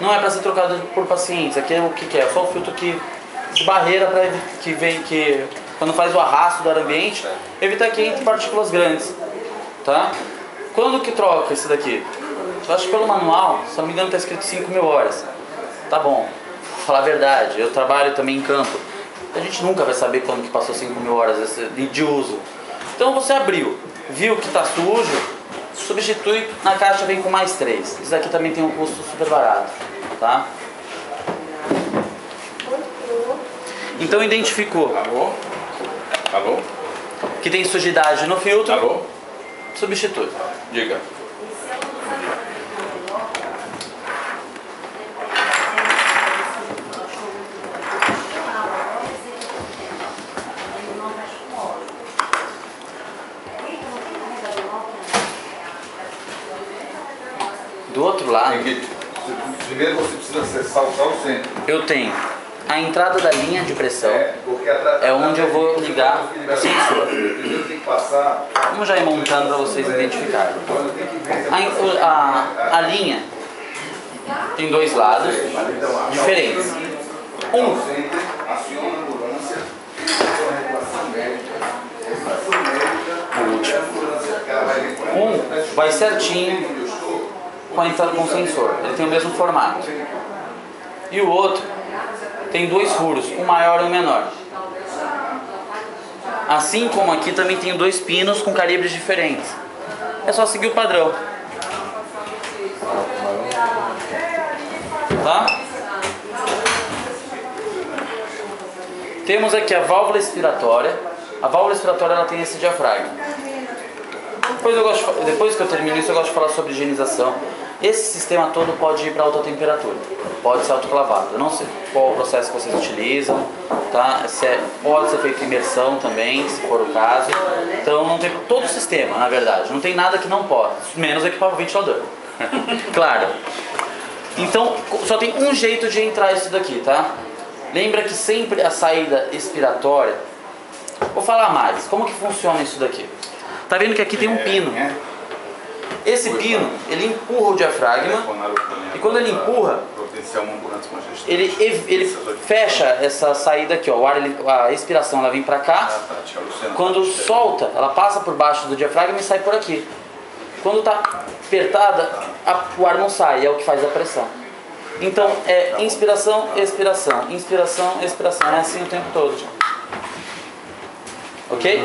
Não é para ser trocado por pacientes. Aqui é o que é? Só o filtro de barreira para que quando faz o arrasto do ar ambiente, evitar que entre partículas grandes, tá? Quando que troca esse daqui? Eu acho que pelo manual, se não me engano, está escrito 5.000 horas. Tá bom, vou falar a verdade, eu trabalho também em campo. A gente nunca vai saber quando que passou 5.000 horas de uso. Então você abriu, viu que está sujo, substitui, na caixa vem com mais 3. Isso aqui também tem um custo super barato, tá? Então identificou. Alô? Alô? Que tem sujidade no filtro. Alô? Substitui. Diga. Do outro lado, Primeiro você precisa acessar o centro. eu tenho a entrada da linha de pressão. É onde eu vou ligar o sensor. Primeiro tem que passar. Vamos já ir montando para vocês identificarem. A linha tem dois lados diferentes. Aciona a ambulância, O último vai certinho com a entrada com o sensor. Ele tem o mesmo formato. E o outro tem dois furos, um maior e um menor. Assim como aqui também tem dois pinos com calibres diferentes. É só seguir o padrão. Tá? Temos aqui a válvula expiratória. A válvula expiratória ela tem esse diafragma. Depois que eu termino isso, eu gosto de falar sobre higienização. Esse sistema todo pode ir para alta temperatura, pode ser autoclavado. Eu não sei qual o processo que vocês utilizam, tá? Pode ser feito imersão também, se for o caso. Então não tem todo o sistema, na verdade. Não tem nada que não pode, menos equipar o ventilador. Claro. Então só tem um jeito de entrar isso daqui, tá? Lembra que sempre a saída expiratória. Vou falar mais. Como que funciona isso daqui? Tá vendo que aqui tem um pino? Esse pino, ele empurra o diafragma e quando ele empurra, ele fecha essa saída aqui, ó, a expiração ela vem pra cá, quando solta, ela passa por baixo do diafragma e sai por aqui. Quando tá apertada, o ar não sai, é o que faz a pressão. Então é inspiração, expiração, inspiração, expiração, é assim o tempo todo. Ok?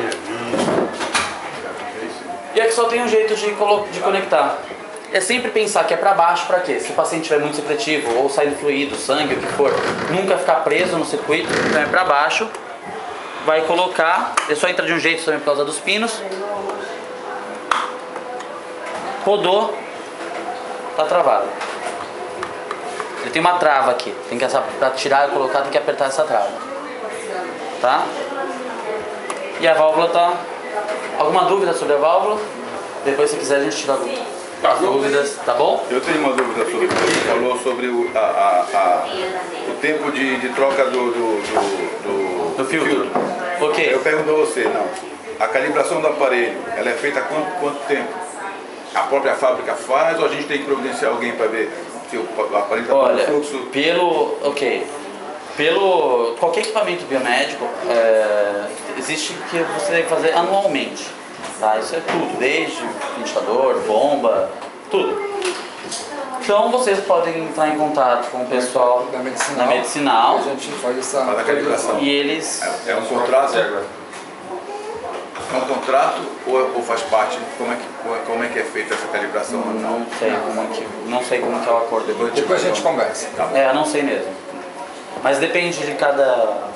E aqui só tem um jeito de conectar. É sempre pensar que é para baixo, para quê? Se o paciente tiver muito supletivo ou saindo fluido, sangue, o que for, nunca ficar preso no circuito, então é para baixo. Vai colocar, é só entrar de um jeito também por causa dos pinos. Rodou, tá travado. Ele tem uma trava aqui, tem que para tirar e colocar tem que apertar essa trava. Tá? E a válvula tá. Alguma dúvida sobre a válvula? Depois, se quiser, a gente tira as dúvidas, tá bom? Eu tenho uma dúvida sobre o que você falou sobre o tempo de troca do filtro. Ok. Eu pergunto a você, não. A calibração do aparelho, ela é feita há quanto tempo? A própria fábrica faz ou a gente tem que providenciar alguém para ver se o aparelho está Olha, com fluxo? Pelo qualquer equipamento biomédico, existe que você deve fazer anualmente, tá? Isso é tudo, desde ventilador, bomba, tudo. Então vocês podem entrar em contato com o pessoal da medicinal, a gente faz essa calibração. E eles... É um contrato? É um contrato ou faz parte? Como é que é feita essa calibração? Não sei como que é o acordo. Depois a gente conversa. Não sei mesmo. Mas depende de cada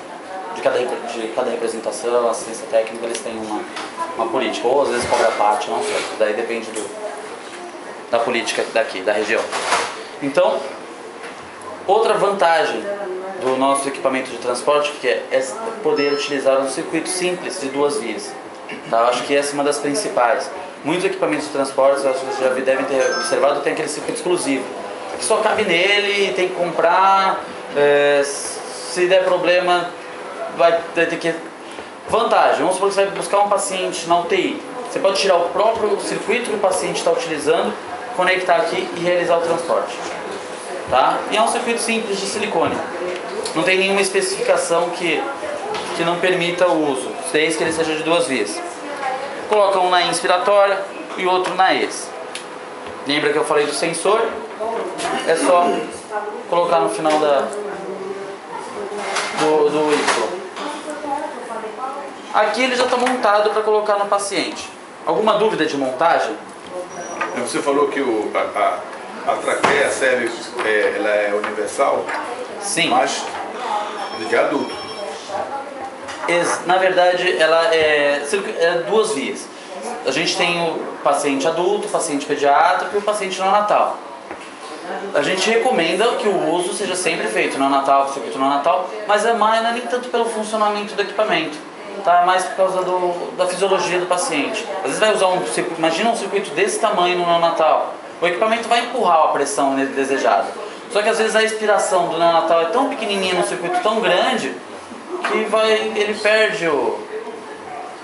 representação, a assistência técnica, eles têm uma política. Ou às vezes cobra parte, não sei. Daí depende da política daqui, da região. Então, outra vantagem do nosso equipamento de transporte que é poder utilizar um circuito simples de 2 vias. Tá? Eu acho que essa é uma das principais. Muitos equipamentos de transporte, eu acho que vocês já devem ter observado, tem aquele circuito exclusivo. Que só cabe nele, tem que comprar, se der problema, vai ter que... Vantagem, vamos supor que você vai buscar um paciente na UTI. Você pode tirar o próprio circuito que o paciente está utilizando, conectar aqui e realizar o transporte. tá? E é um circuito simples de silicone. Não tem nenhuma especificação que não permita o uso, desde que ele seja de 2 vias. Coloca um na inspiratória e outro na ex. Lembra que eu falei do sensor? É só colocar no final do Y. Aqui ele já está montado para colocar no paciente. Alguma dúvida de montagem? Você falou que a traqueia serve, ela é universal? Sim. Mas de adulto. Na verdade, ela é 2 vias. A gente tem o paciente adulto, o paciente pediátrico e o paciente neonatal. A gente recomenda que o uso seja sempre feito neonatal, circuito neonatal, mas não é nem tanto pelo funcionamento do equipamento, tá? É mais por causa da fisiologia do paciente. Às vezes vai usar imagina um circuito desse tamanho no neonatal, o equipamento vai empurrar a pressão desejada. Só que às vezes a expiração do neonatal é tão pequenininha num circuito tão grande que ele perde o...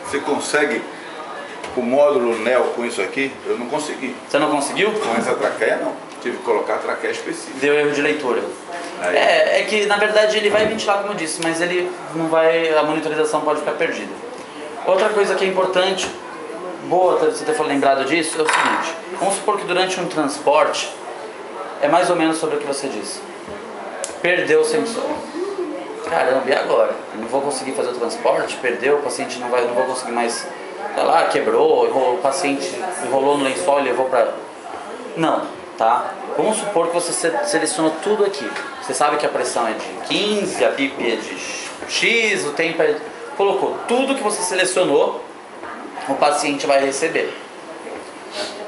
Você consegue o módulo NEL com isso aqui? Eu não consegui. Você não conseguiu? Com essa traqueia não. Tive que colocar a traqueia específica. Deu erro de leitura. É que na verdade ele vai ventilar, como eu disse, mas ele não vai, a monitorização pode ficar perdida. Outra coisa que é importante, boa você ter lembrado disso, é o seguinte: vamos supor que durante um transporte, é mais ou menos sobre o que você disse. Perdeu o sensor. Caramba, e agora? Eu não vou conseguir fazer o transporte? Perdeu, o paciente não vou conseguir mais, sei lá, quebrou, o paciente enrolou no lençol e levou para... Não, tá? Vamos supor que você selecionou tudo aqui. Você sabe que a pressão é de 15, a BIP é de X, o tempo é... Colocou tudo que você selecionou, o paciente vai receber.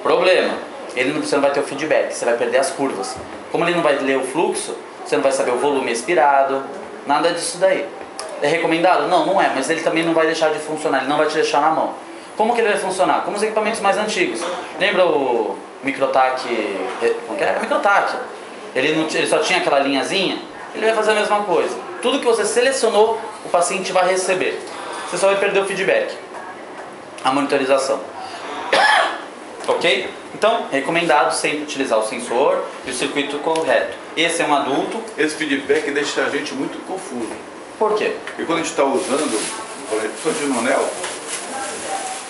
Problema, você não vai ter o feedback, você vai perder as curvas. Como ele não vai ler o fluxo, você não vai saber o volume expirado, nada disso daí. É recomendado? Não, não é, mas ele também não vai deixar de funcionar, ele não vai te deixar na mão. Como que ele vai funcionar? Como os equipamentos mais antigos. Lembra o Microtac? Como que era? Microtac. Ele só tinha aquela linhazinha, ele vai fazer a mesma coisa. Tudo que você selecionou, o paciente vai receber. Você só vai perder o feedback, a monitorização. Ok? Então, recomendado sempre utilizar o sensor e o circuito correto. Esse é um adulto. Esse feedback deixa a gente muito confuso. Por quê? Porque quando a gente está usando o Dinonel,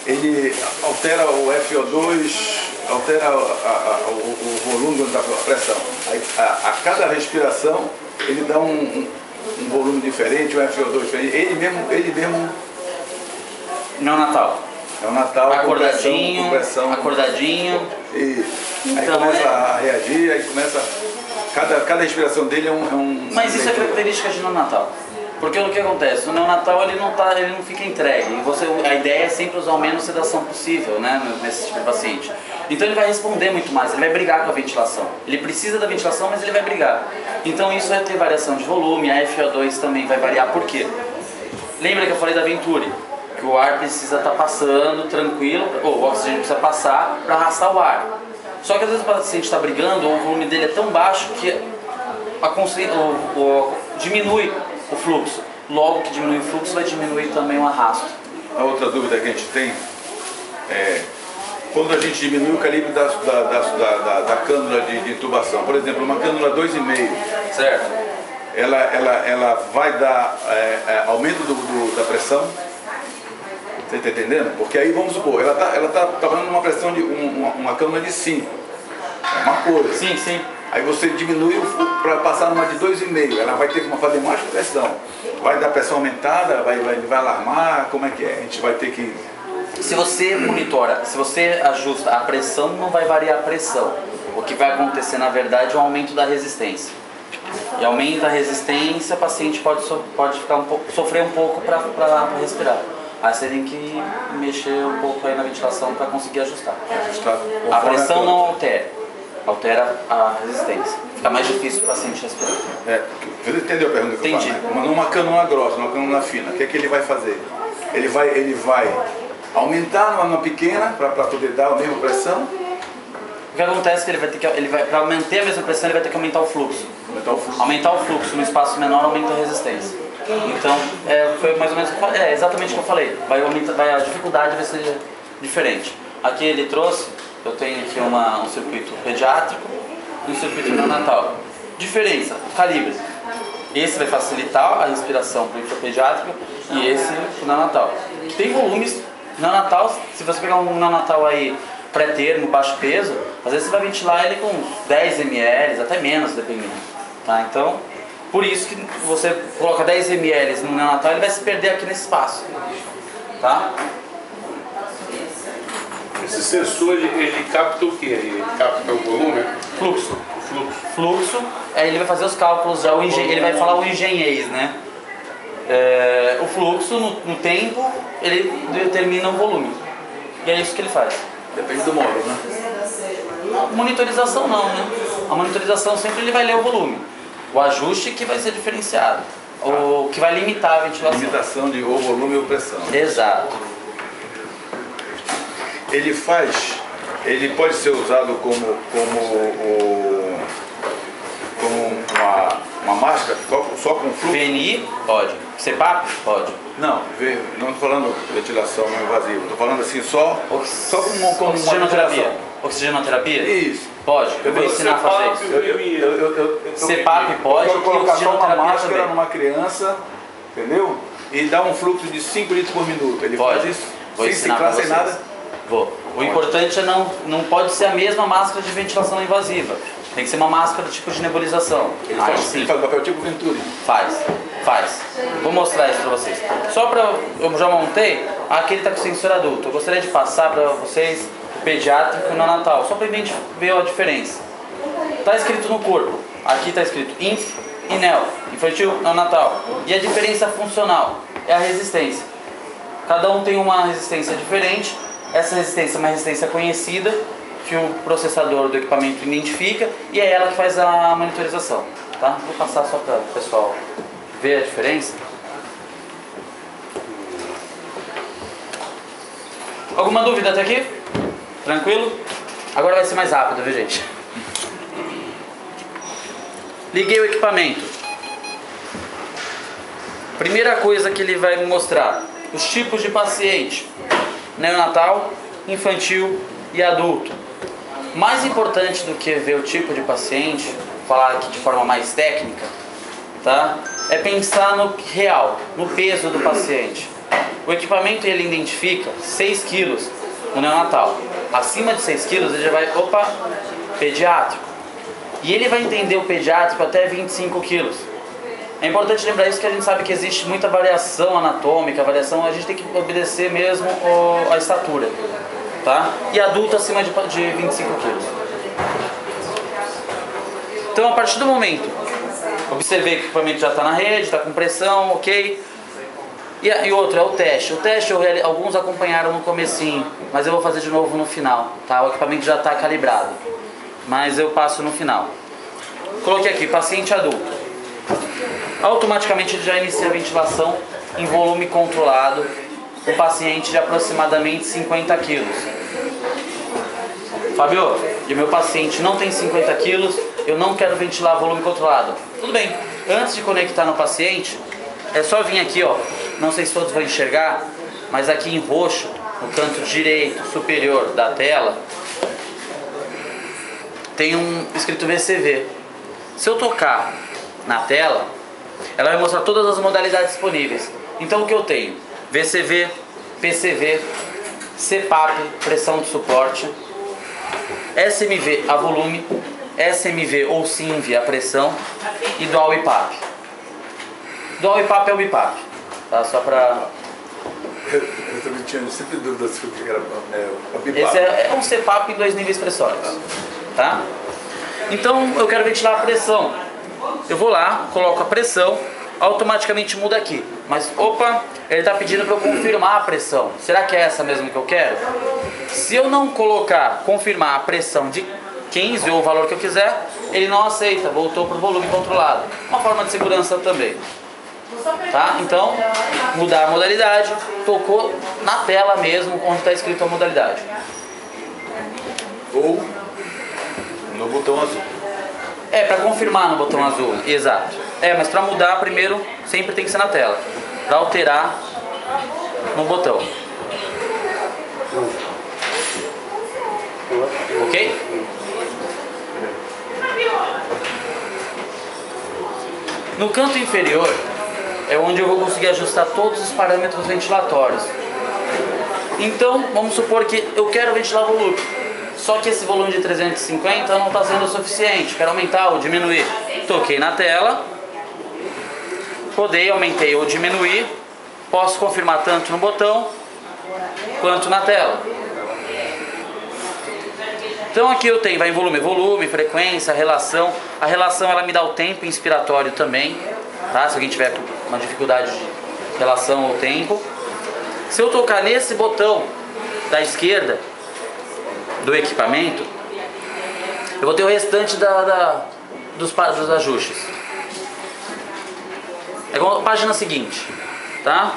ele altera o FO2, altera o volume da pressão. Aí, a cada respiração ele dá um volume diferente, um FO2 diferente. Ele mesmo Neonatal. É o Natal acordadinho, com pressão. Acordadinho. E aí Então, começa a reagir, aí começa... Cada respiração dele é um... Mas isso é característica de neonatal. Porque o que acontece? O neonatal ele não fica entregue. A ideia é sempre usar o menos sedação possível, né, nesse tipo de paciente. Então ele vai responder muito mais, ele vai brigar com a ventilação. Ele precisa da ventilação, mas ele vai brigar. Então isso vai ter variação de volume, a FO2 também vai variar. Por quê? Lembra que eu falei da Venturi? Que o ar precisa estar passando tranquilo, ou o oxigênio precisa passar para arrastar o ar. Só que às vezes o paciente está brigando, ou o volume dele é tão baixo que diminui o fluxo. Logo que diminui o fluxo, vai diminuir também o arrasto. A outra dúvida que a gente tem é quando a gente diminui o calibre da cânula de intubação. Por exemplo, uma cânula 2,5, certo? Ela vai dar aumento da pressão. Você está entendendo? Porque aí, vamos supor, ela tá trabalhando numa pressão de uma cânula de 5. É uma coisa. Sim, sim. Aí você diminui para passar numa de 2,5. Ela vai ter que fazer mais pressão. Vai dar pressão aumentada, vai alarmar, como é que é? A gente vai ter que... Se você monitora, se você ajusta a pressão, não vai variar a pressão. O que vai acontecer, na verdade, é um aumento da resistência. E aumenta a resistência, o paciente pode sofrer um pouco para respirar. Aí você tem que mexer um pouco aí na ventilação para conseguir ajustar. A pressão não altera a resistência. Fica mais difícil para o paciente respirar. Você entendeu a pergunta que eu faço? Numa cânula grossa, numa cânula fina, o que é que ele vai fazer? Ele vai aumentar numa pequena para poder dar a mesma pressão. O que acontece é que para manter a mesma pressão, ele vai ter que aumentar o fluxo. Aumentar o fluxo no espaço menor aumenta a resistência. Então, foi mais ou menos exatamente o que eu falei. A dificuldade vai ser diferente. Aqui ele trouxe, eu tenho aqui um circuito pediátrico e um circuito neonatal. Diferença, calibre. Esse vai facilitar a respiração para o infrapediátrico e esse para o neonatal. Tem volumes, neonatal, se você pegar um neonatal aí pré-termo, baixo peso, às vezes você vai ventilar ele com 10 ml, até menos, dependendo. Tá? Então, por isso que você coloca 10 ml no neonatal, ele vai se perder aqui nesse espaço. Tá? Esse sensor, ele capta o quê? Ele capta o volume? Fluxo. Fluxo, aí ele vai fazer os cálculos, já ele vai falar o engenhês, né? O fluxo, no tempo, ele determina o volume. E é isso que ele faz. Depende do módulo, né? Monitorização não, né? A monitorização sempre ele vai ler o volume. O ajuste que vai ser diferenciado. O que vai limitar a ventilação. Limitação de ou volume ou pressão. Exato. Ele pode ser usado como uma máscara só com fluxo? VNI? Pode. CPAP? Pode. Não estou falando ventilação não invasiva, estou falando assim só como uma Oxigenoterapia. ventilação. Oxigenoterapia? Isso. Pode. Eu vou ensinar a fazer isso. CPAP pode, eu colocar só uma oxigenoterapia máscara também. numa criança, entendeu? E dar um fluxo de 5 litros por minuto. Ele Pode. faz isso Vou sem ensinar pra ciclar, sem vocês. nada. Vou. O importante é não pode ser a mesma máscara de ventilação invasiva. Tem que ser uma máscara tipo de nebulização. Ele Aí faz, sim. ele faz papel tipo Venturi. Faz. Vou mostrar isso pra vocês. Só pra... Eu já montei. Aqui ele tá com sensor adulto. Eu gostaria de passar pra vocês o pediátrico e o neonatal. Só pra gente ver a diferença. Tá escrito no corpo. Aqui tá escrito INF e NEO. Infantil, neonatal. E a diferença funcional é a resistência. Cada um tem uma resistência diferente. Essa resistência é uma resistência conhecida, que o processador do equipamento identifica, e é ela que faz a monitorização. Tá? Vou passar só para o pessoal ver a diferença. Alguma dúvida até aqui? Tranquilo? Agora vai ser mais rápido, viu, gente? Liguei o equipamento. Primeira coisa que ele vai me mostrar: os tipos de paciente: neonatal, infantil e adulto. Mais importante do que ver o tipo de paciente, falar aqui de forma mais técnica, tá? É pensar no real, no peso do paciente. O equipamento ele identifica 6 quilos no neonatal. Acima de 6 quilos ele já vai, pediátrico. E ele vai entender o pediátrico até 25 quilos. É importante lembrar isso, que a gente sabe que existe muita variação anatômica, a gente tem que obedecer mesmo a estatura, tá? E adulto acima de 25 quilos. Então, a partir do momento, observei que o equipamento já está na rede, está com pressão, ok? E outro é o teste. O teste alguns acompanharam no comecinho, mas eu vou fazer de novo no final, tá? O equipamento já está calibrado, mas eu passo no final. Coloquei aqui, paciente adulto. Automaticamente ele já inicia a ventilação em volume controlado, um paciente de aproximadamente 50 quilos. Fábio, e o meu paciente não tem 50 quilos, eu não quero ventilar volume controlado. Tudo bem, antes de conectar no paciente, é só vir aqui, ó, não sei se todos vão enxergar, mas aqui em roxo, no canto direito superior da tela, tem um escrito VCV. Se eu tocar na tela, ela vai mostrar todas as modalidades disponíveis. Então o que eu tenho? VCV, PCV, CPAP, pressão de suporte, SMV a volume, SMV ou SINV a pressão e Dual IPAP. Dual IPAP é o BIPAP, tá? Só pra... Eu também tinha sempre dúvidas se o que era o BIPAP. Esse é um CPAP em 2 níveis pressóricos, tá? Então eu quero ventilar a pressão. Eu vou lá, coloco a pressão, automaticamente muda aqui. Mas, ele está pedindo para eu confirmar a pressão. Será que é essa mesmo que eu quero? Se eu não colocar, confirmar a pressão de 15 ou o valor que eu quiser, ele não aceita, voltou para o volume controlado. Uma forma de segurança também. Tá? Então, mudar a modalidade, tocou na tela mesmo, onde está escrito a modalidade. Ou no botão azul. Para confirmar no botão azul, exato. Mas para mudar primeiro sempre tem que ser na tela. Para alterar no botão. Ok? No canto inferior é onde eu vou conseguir ajustar todos os parâmetros ventilatórios. Então, vamos supor que eu quero ventilar volume, só que esse volume de 350 não está sendo suficiente, quero aumentar ou diminuir. Toquei na tela, rodei, aumentei ou diminuir, posso confirmar tanto no botão quanto na tela. Então aqui eu tenho, vai em volume, frequência, relação. A relação ela me dá o tempo inspiratório também, tá? Se alguém tiver uma dificuldade de relação ou tempo. Se eu tocar nesse botão da esquerda do equipamento, eu vou ter o restante dos ajustes. É igual a página seguinte, tá?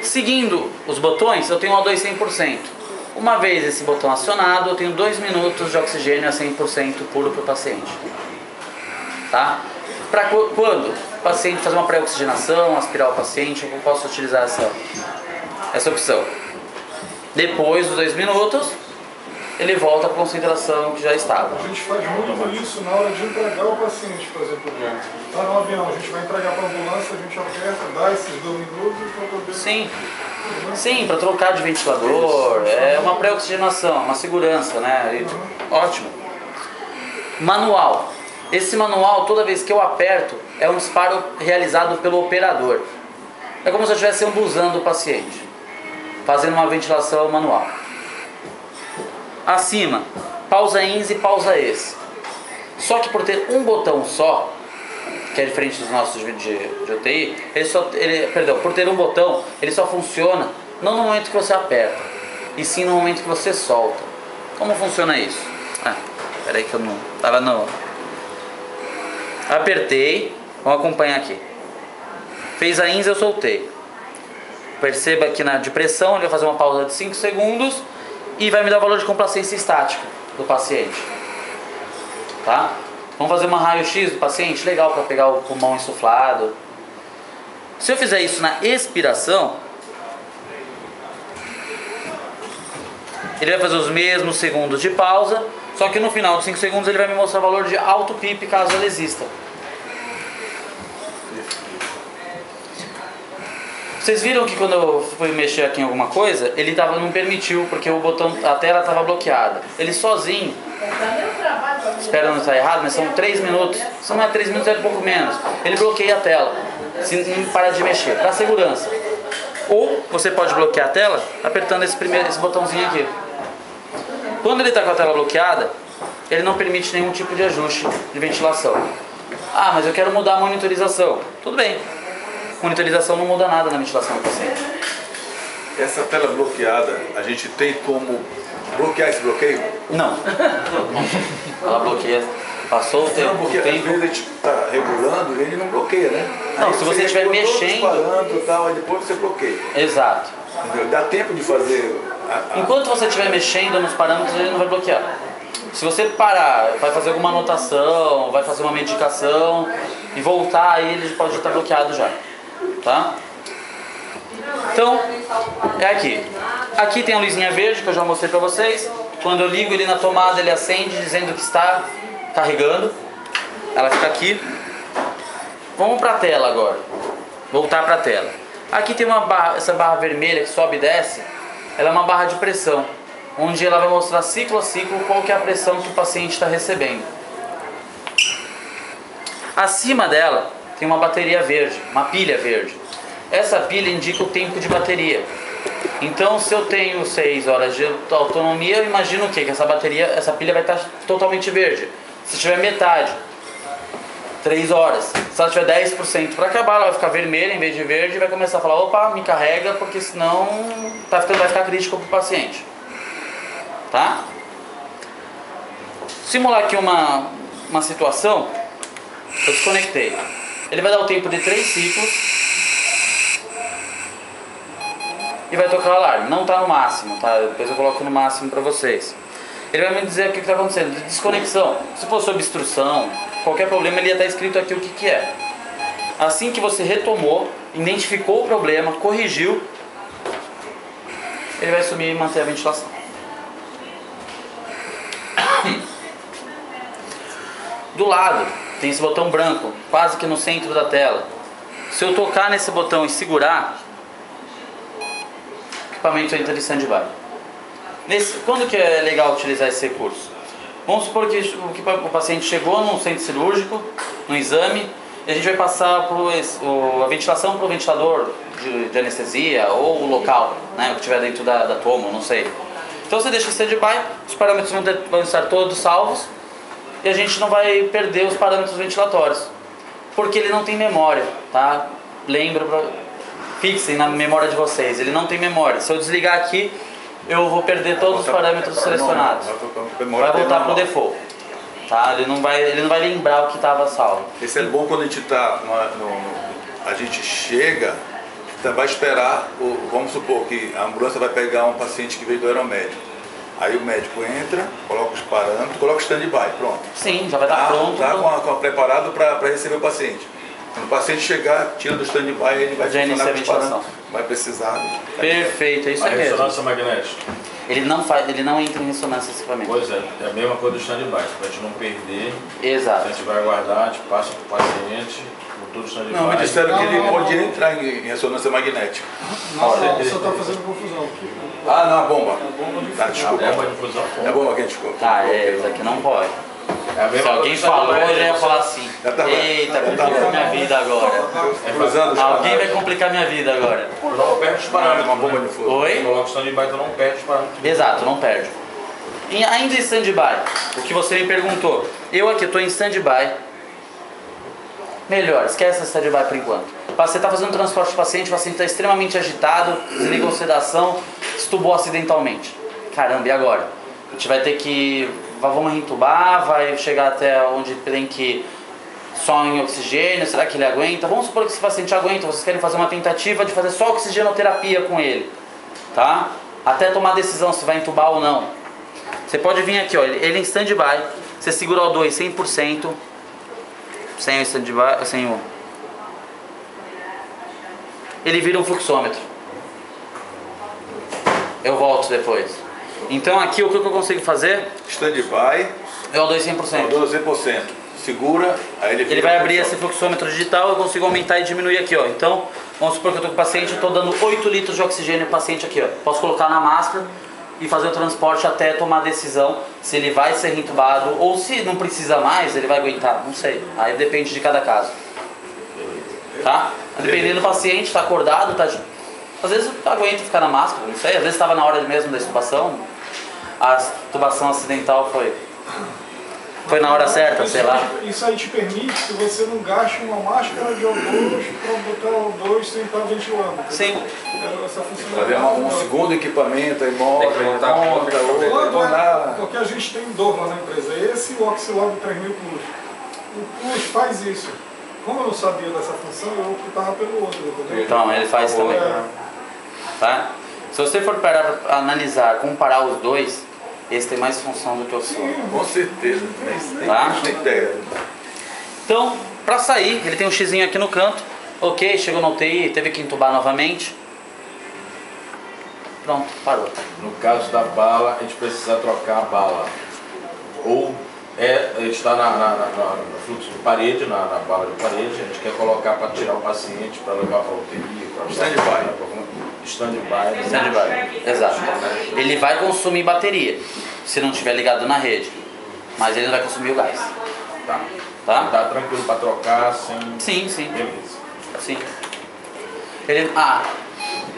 Seguindo os botões, eu tenho o O2 100%. Uma vez esse botão acionado, eu tenho 2 minutos de oxigênio a 100% puro para o paciente. Tá? Para quando o paciente fazer uma pré-oxigenação, aspirar o paciente, eu posso utilizar essa opção. Depois dos 2 minutos, ele volta para a concentração que já estava. A gente faz muito isso na hora de entregar o paciente, por exemplo. Está no avião, a gente vai entregar para a ambulância, a gente aperta, dá esses 2 minutos para poder... Sim. Sim, para trocar de ventilador, é uma pré-oxigenação, uma segurança, né? Ótimo. Manual. Esse manual, toda vez que eu aperto, é um disparo realizado pelo operador. É como se eu estivesse ambuzando o paciente, fazendo uma ventilação manual. Acima, pausa ins e pausa ex. Só que por ter um botão só, que é diferente dos nossos de UTI, por ter um botão, ele só funciona não no momento que você aperta, e sim no momento que você solta. Como funciona isso? Peraí que eu não... Tava no... Apertei, vamos acompanhar aqui. Fez a ins, eu soltei. Perceba que de pressão ele vai fazer uma pausa de 5 segundos e vai me dar o valor de complacência estática do paciente. Tá? Vamos fazer uma raio-x do paciente, legal para pegar o pulmão insuflado. Se eu fizer isso na expiração, ele vai fazer os mesmos segundos de pausa, só que no final dos 5 segundos ele vai me mostrar o valor de alto PIP caso ele exista. Vocês viram que quando eu fui mexer aqui em alguma coisa, ele não permitiu, porque o botão, a tela estava bloqueada. Ele sozinho, espero não estar errado, mas são 3 minutos. Se não é 3 minutos, é um pouco menos. Ele bloqueia a tela, se não parar de mexer, para segurança. Ou você pode bloquear a tela apertando esse botãozinho aqui. Quando ele está com a tela bloqueada, ele não permite nenhum tipo de ajuste de ventilação. Ah, mas eu quero mudar a monitorização. Tudo bem. Monitorização não muda nada na ventilação do paciente. Essa tela bloqueada, a gente tem como bloquear esse bloqueio? Não. Ela bloqueia. Passou o tempo. Não, porque às vezes a gente está regulando e ele não bloqueia, né? Não, se você estiver mexendo... disparando e tal, aí depois você bloqueia. Exato. Entendeu? Dá tempo de fazer... Enquanto você estiver mexendo nos parâmetros, ele não vai bloquear. Se você parar, vai fazer alguma anotação, vai fazer uma medicação e voltar, aí ele pode estar bloqueado já. Tá? Então, é aqui. Aqui tem a luzinha verde que eu já mostrei pra vocês. Quando eu ligo ele na tomada, ele acende dizendo que está carregando. Ela fica aqui. Vamos pra tela agora. Voltar pra tela. Aqui tem uma barra, essa barra vermelha que sobe e desce. Ela é uma barra de pressão, onde ela vai mostrar ciclo a ciclo qual que é a pressão que o paciente está recebendo. Acima dela tem uma bateria verde, uma pilha verde. Essa pilha indica o tempo de bateria. Então, se eu tenho 6 horas de autonomia, eu imagino o quê? Que essa pilha vai estar totalmente verde. Se tiver metade, 3 horas. Se ela tiver 10% para acabar, ela vai ficar vermelha em vez de verde e vai começar a falar, opa, me carrega, porque senão vai ficar crítico para o paciente. Tá? Simular aqui uma situação. Eu desconectei. Ele vai dar o tempo de 3 ciclos e vai tocar o alarme. Não está no máximo, tá? Depois eu coloco no máximo para vocês. Ele vai me dizer o que está acontecendo. De desconexão. Se fosse obstrução, qualquer problema, ele ia estar escrito aqui o que é. Assim que você retomou, identificou o problema, corrigiu, ele vai sumir e manter a ventilação. Do lado tem esse botão branco, quase que no centro da tela. Se eu tocar nesse botão e segurar, o equipamento entra em stand-by. Quando que é legal utilizar esse recurso? Vamos supor que o paciente chegou num centro cirúrgico, no exame, e a gente vai passar a ventilação para o ventilador de anestesia ou o local, né, o que estiver dentro da tomo, não sei. Então você deixa stand-by, os parâmetros vão estar todos salvos e a gente não vai perder os parâmetros ventilatórios, porque ele não tem memória, tá? Fixem na memória de vocês, ele não tem memória. Se eu desligar aqui, eu vou perder todos os parâmetros selecionados. Vai voltar para o default. Tá? Ele não vai lembrar o que estava salvo. Isso é bom quando a gente está a gente chega, vai esperar, vamos supor que a ambulância vai pegar um paciente que veio do aeromédico. Aí o médico entra, coloca os parâmetros, coloca o stand-by, pronto. Sim, já vai estar pronto. Está preparado para receber o paciente. Quando o paciente chegar, tira do stand-by, ele vai funcionar com os parâmetros. Vai precisar. Perfeito, é isso A mesmo. ressonância magnética. Ele não entra em ressonância esse equipamento. Pois é a mesma coisa do stand-by, para a gente não perder. Exato. A gente vai aguardar, a gente passa para o paciente, botou o stand-by. Não, me disseram que ele pode entrar em ressonância magnética. Não, você está fazendo confusão. Ah, não, a bomba. Tá, A desculpa. bomba de infusão. É a bomba que a gente colocou. Tá, isso aqui não pode. É a mesma Se alguém coisa do falou, stand-by, ele ia você- falar assim: eita, complicou minha vida agora. Cruzando Alguém vai complicar minha vida agora. Tu não perde os parâmetros. uma bomba né? de fogo. Oi? Coloca o stand-by, tu não perde os parâmetros. Exato, não perde. E ainda em stand-by, o que você me perguntou, eu aqui estou em stand-by. Melhor, esquece esse stand-by por enquanto. Você está fazendo transporte de paciente, o paciente está extremamente agitado, desligou sedação, estubou acidentalmente. Caramba, e agora? A gente vai ter que... Vamos entubar, vai chegar até onde tem que... Só em oxigênio, será que ele aguenta? Vamos supor que esse paciente aguenta, vocês querem fazer uma tentativa de fazer só oxigenoterapia com ele, tá? Até tomar a decisão se vai entubar ou não. Você pode vir aqui, ó, ele em stand-by, você segura o 2 100%, sem o stand-by, sem o... Ele vira um fluxômetro. Eu volto depois. Então aqui o que eu consigo fazer? Stand-by, É o 2 100%. 12%. Segura, aí ele Ele vai abrir esse fluxômetro digital, eu consigo aumentar e diminuir aqui, ó. Então, vamos supor que eu estou com o paciente, eu estou dando 8 litros de oxigênio no paciente aqui, ó. Posso colocar na máscara e fazer o transporte até tomar a decisão se ele vai ser entubado ou se não precisa mais, ele vai aguentar, não sei. Aí depende de cada caso. Tá? Dependendo do paciente, está acordado, tá... Às vezes aguenta ficar na máscara, não sei. Às vezes estava na hora mesmo da intubação. A intubação acidental foi na hora certa, sei lá. Isso aí te permite que você não gaste uma máscara de O2 para botar o O2 sem estar ventilando. Sim. Essa Fazer funcionalidade. um segundo equipamento, aí monta, Porque a gente tem dois lá na empresa, esse e o Oxilab 3000 Plus. O Plus faz isso. Como eu não sabia dessa função, eu optava pelo outro, entendeu? Então, ele faz também. Tá? Se você for parar para analisar, comparar os dois, esse tem mais função do que o seu. com certeza. Tá? Nem ideia. Então, para sair, ele tem um xizinho aqui no canto. Ok, chegou no UTI, teve que entubar novamente. Pronto, parou. No caso da bala, a gente precisa trocar a bala. Ou está no fluxo de parede, na bala de parede, a gente quer colocar para tirar o paciente, para levar para a UTI, para stand-by. Stand-by, exato. Ele vai consumir bateria, se não estiver ligado na rede. Mas ele não vai consumir o gás. Tá. Tá? Tá tranquilo para trocar sem... Sim, sim. Beleza. Sim. Ele,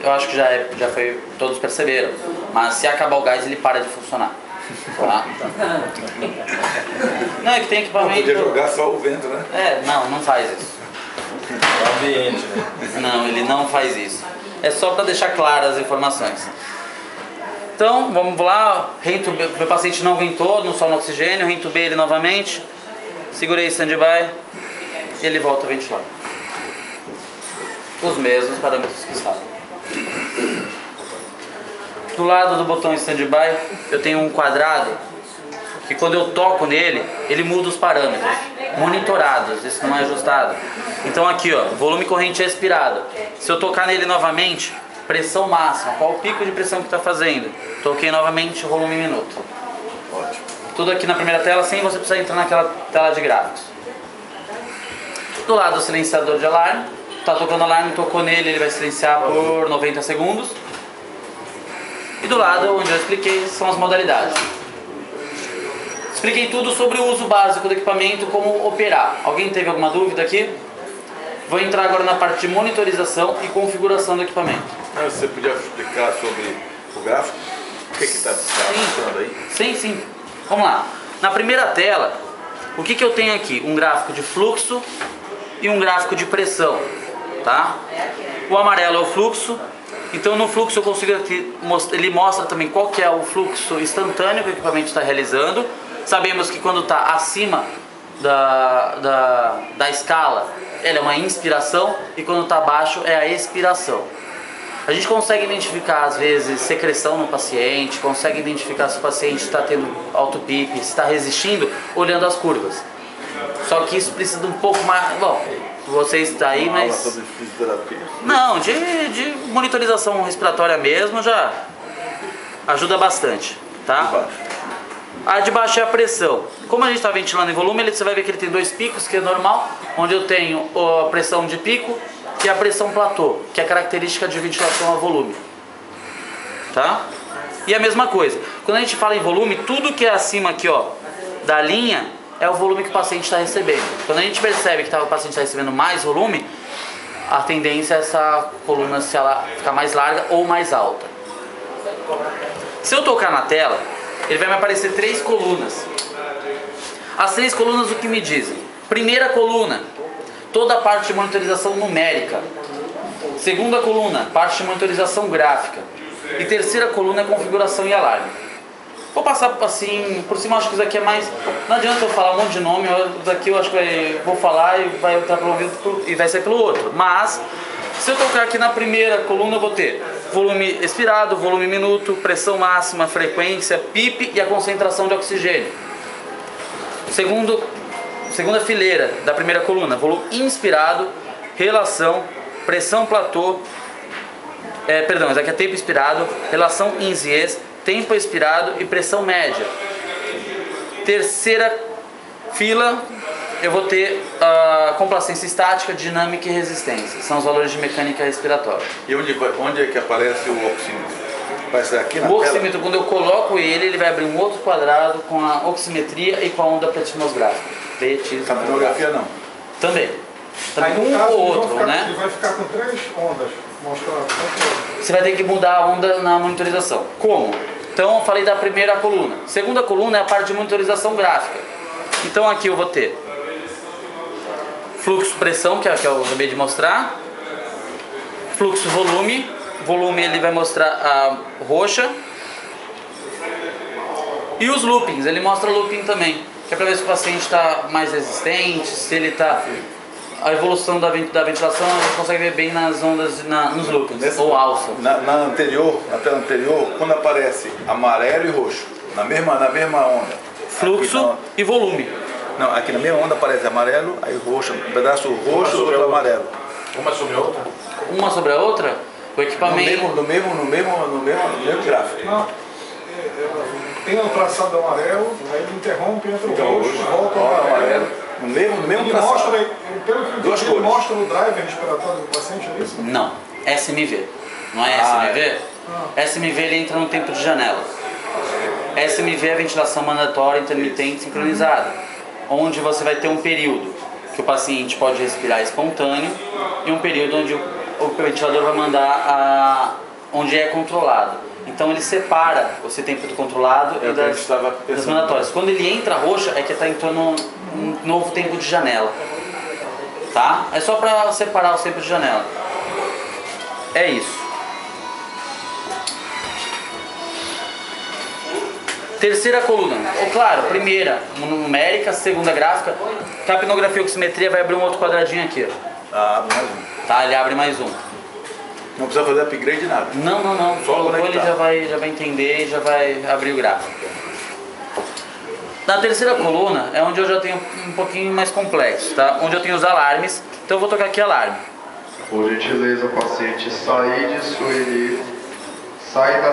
eu acho que já foi, todos perceberam. Mas se acabar o gás, ele para de funcionar. Tá? Não, é que tem Não, equipamento... podia jogar só o vento, né? Não faz isso. É o ambiente, né? Não, ele não faz isso. É só para deixar claras as informações. Então, vamos lá. Meu paciente não aguentou, não só no oxigênio, reintubei ele novamente. Segurei stand-by e ele volta a ventilar. Os mesmos parâmetros que estavam. Do lado do botão stand-by, eu tenho um quadrado que quando eu toco nele, ele muda os parâmetros monitorados, isso não é ajustado. Então aqui, ó, volume corrente expirado. Se eu tocar nele novamente, pressão máxima, qual o pico de pressão que está fazendo? Toquei novamente, volume minuto. Ótimo. Tudo aqui na primeira tela, sem você precisar entrar naquela tela de gráficos. Do lado o silenciador de alarme. Tá tocando alarme, tocou nele, ele vai silenciar por 90 segundos. E do lado, onde eu expliquei, são as modalidades. Expliquei tudo sobre o uso básico do equipamento, como operar. Alguém teve alguma dúvida aqui? Vou entrar agora na parte de monitorização e configuração do equipamento. Você podia explicar sobre o gráfico? O que está mostrando aí? Sim. Vamos lá. Na primeira tela, o que eu tenho aqui? Um gráfico de fluxo e um gráfico de pressão. Tá? O amarelo é o fluxo. Então no fluxo eu consigo aqui, ele mostra também qual que é o fluxo instantâneo que o equipamento está realizando. Sabemos que quando está acima da escala, ela é uma inspiração, e quando está abaixo é a expiração. A gente consegue identificar às vezes secreção no paciente, consegue identificar se o paciente está tendo autopipe, se está resistindo, olhando as curvas. Só que isso precisa de um pouco mais... Bom, você está aí, mas... Sobre fisioterapia? Não, de monitorização respiratória mesmo já ajuda bastante, tá? A de baixo é a pressão. Como a gente está ventilando em volume, você vai ver que ele tem dois picos, que é normal, onde eu tenho a pressão de pico e a pressão platô, que é característica de ventilação a volume. Tá? E a mesma coisa, quando a gente fala em volume, tudo que é acima aqui, ó, da linha, é o volume que o paciente está recebendo. Quando a gente percebe que o paciente está recebendo mais volume, a tendência é essa coluna se ela ficar mais larga ou mais alta. Se eu tocar na tela, ele vai me aparecer 3 colunas. As 3 colunas o que me dizem? Primeira coluna, toda a parte de monitorização numérica. Segunda coluna, parte de monitorização gráfica. E terceira coluna é configuração e alarme. Vou passar assim por cima, acho que isso aqui é mais... Não adianta eu falar um monte de nome, isso daqui eu acho que vou falar e vai entrar pelo ouvido e vai sair pelo outro. Mas, se eu tocar aqui na primeira coluna, eu vou ter volume expirado, volume minuto, pressão máxima, frequência, PIP e a concentração de oxigênio. Segunda fileira da primeira coluna, volume inspirado, relação, pressão platô, isso aqui é tempo expirado, relação INSIES, tempo expirado e pressão média. Terceira fila, eu vou ter complacência estática, dinâmica e resistência. São os valores de mecânica respiratória. E onde é que aparece o oxímetro? Aparece aqui na tela? O tela? oxímetro, quando eu coloco ele vai abrir um outro quadrado com a oximetria e com a onda pletismográfica. Capnografia não? Também. Aí, no Um caso, ou outro, né? Ele vai ficar com 3 ondas mostrando. Você vai ter que mudar a onda na monitorização. Como? Então eu falei da primeira coluna. Segunda coluna é a parte de monitorização gráfica. Então aqui eu vou ter fluxo pressão, que é o que eu acabei de mostrar. Fluxo volume. Volume ele vai mostrar a roxa. E os loopings, ele mostra looping também. Que é para ver se o paciente está mais resistente, se ele está... A evolução da ventilação a gente consegue ver bem nas ondas, nos loopings, ou alça. Na tela anterior, quando aparece amarelo e roxo, na mesma onda. Fluxo e volume. Não, aqui na mesma onda aparece amarelo, aí roxo, um pedaço roxo e outro amarelo. Uma sobre a outra? Uma sobre a outra? O equipamento... No mesmo gráfico. Não, tem o traçado amarelo, aí ele interrompe, entra o roxo, volta ao amarelo. No mesmo Ele traçado. mostra, pelo que Duas ele cores. mostra o driver respiratório do paciente, é isso? Não, SMV. Não é SMV? SMV ele entra no tempo de janela. SMV é ventilação mandatória, intermitente, sincronizada. Onde você vai ter um período que o paciente pode respirar espontâneo e um período onde o ventilador vai mandar onde é controlado. Então ele separa esse tempo do controlado e das mandatórias. Quando ele entra roxa é que está entrando um novo tempo de janela. Tá? É só para separar os tempos de janela. É isso. Terceira coluna. Claro, primeira numérica, segunda gráfica. Capnografia e oximetria vai abrir um outro quadradinho aqui. Abre mais um. Tá, ele abre mais um. Não precisa fazer upgrade de nada. Não. Só colocou, ele conectar. já vai entender e já vai abrir o gráfico. Na terceira coluna é onde eu já tenho um pouquinho mais complexo, tá? Onde eu tenho os alarmes. Então eu vou tocar aqui alarme. Por gentileza, o paciente sair de suíte, sai da